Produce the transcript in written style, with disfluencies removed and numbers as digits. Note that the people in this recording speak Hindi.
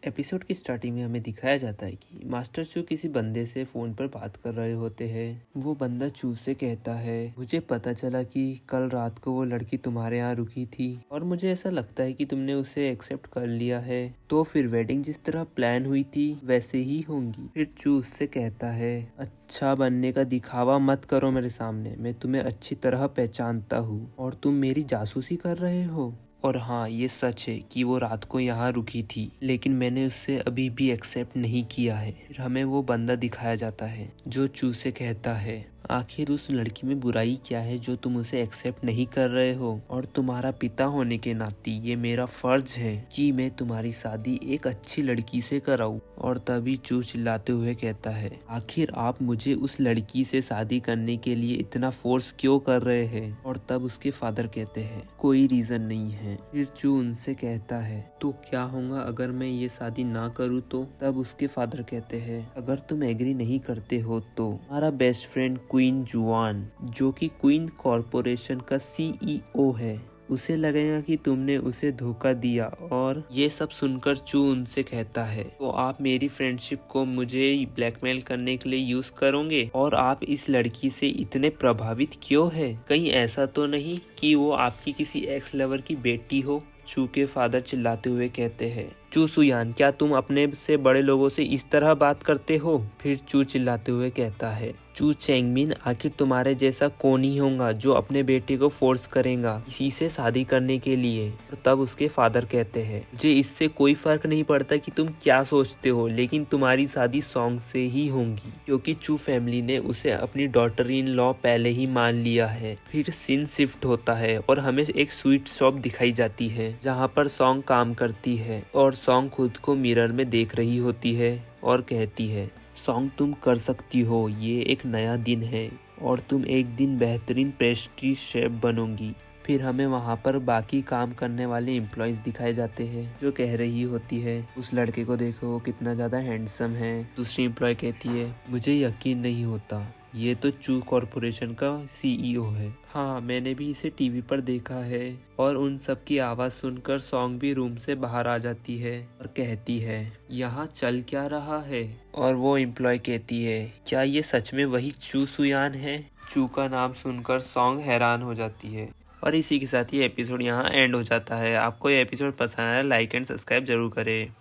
एपिसोड की स्टार्टिंग में हमें दिखाया जाता है कि मास्टर चू किसी बंदे से फोन पर बात कर रहे होते हैं। वो बंदा चू से कहता है, मुझे पता चला कि कल रात को वो लड़की तुम्हारे यहाँ रुकी थी और मुझे ऐसा लगता है कि तुमने उसे एक्सेप्ट कर लिया है, तो फिर वेडिंग जिस तरह प्लान हुई थी वैसे ही होंगी। फिर चू उससे कहता है, अच्छा बनने का दिखावा मत करो मेरे सामने, मैं तुम्हें अच्छी तरह पहचानता हूँ और तुम मेरी जासूसी कर रहे हो। और हाँ, ये सच है कि वो रात को यहाँ रुकी थी, लेकिन मैंने उससे अभी भी एक्सेप्ट नहीं किया है। फिर हमें वो बंदा दिखाया जाता है जो चू से कहता है, आखिर उस लड़की में बुराई क्या है जो तुम उसे एक्सेप्ट नहीं कर रहे हो, और तुम्हारा पिता होने के नाते ये मेरा फर्ज है कि मैं तुम्हारी शादी एक अच्छी लड़की से कराऊं। और तभी चू चिल्लाते हुए कहता है, आखिर आप मुझे उस लड़की से शादी करने के लिए इतना फोर्स क्यों कर रहे हैं। और तब उसके फादर कहते हैं, कोई रीजन नहीं है। फिर चू उनसे कहता है, तो क्या होगा अगर मैं ये शादी ना करूँ तो। तब उसके फादर कहते हैं, अगर तुम एग्री नहीं करते हो तो हमारा बेस्ट फ्रेंड क्वीन जुआन, जो कि क्वीन कॉरपोरेशन का CEO है, उसे लगेगा कि तुमने उसे धोखा दिया। और ये सब सुनकर चू उनसे कहता है, तो आप मेरी फ्रेंडशिप को मुझे ब्लैकमेल करने के लिए यूज करोगे, और आप इस लड़की से इतने प्रभावित क्यों है, कहीं ऐसा तो नहीं कि वो आपकी किसी एक्स लवर की बेटी हो। चू के फादर चिल्लाते हुए कहते हैं, चू सुयान, क्या तुम अपने से बड़े लोगों से इस तरह बात करते हो। फिर चू चिल्लाते हुए कहता है, चू चेंगमिन, आखिर तुम्हारे जैसा कौन ही होगा जो अपने बेटे को फोर्स करेगा इसी से शादी करने के लिए। और तब उसके फादर कहते हैं, मुझे इससे कोई फर्क नहीं पड़ता कि तुम क्या सोचते हो, लेकिन तुम्हारी शादी सॉन्ग से ही होगी, क्योंकि चू फैमिली ने उसे अपनी डॉटर इन लॉ पहले ही मान लिया है। फिर सीन शिफ्ट होता है और हमें एक स्वीट शॉप दिखाई जाती है जहाँ पर सॉन्ग काम करती है, और सॉन्ग खुद को मिरर में देख रही होती है और कहती है, सॉन्ग तुम कर सकती हो, ये एक नया दिन है और तुम एक दिन बेहतरीन पेस्ट्री शेफ बनोगी। फिर हमें वहाँ पर बाकी काम करने वाले एम्प्लॉयज दिखाए जाते हैं जो कह रही होती है, उस लड़के को देखो वो कितना ज़्यादा हैंडसम है। दूसरी एम्प्लॉय कहती है, मुझे यकीन नहीं होता, ये तो चू कॉरपोरेशन का CEO है। हाँ, मैंने भी इसे टीवी पर देखा है। और उन सब की आवाज़ सुनकर सॉन्ग भी रूम से बाहर आ जाती है और कहती है, यहाँ चल क्या रहा है। और वो एम्प्लॉय कहती है, क्या ये सच में वही चू सुयान है। चू का नाम सुनकर सॉन्ग हैरान हो जाती है। और इसी के साथ ये एपिसोड यहाँ एंड हो जाता है। आपको ये एपिसोड पसंद आया, लाइक एंड सब्सक्राइब जरूर करें।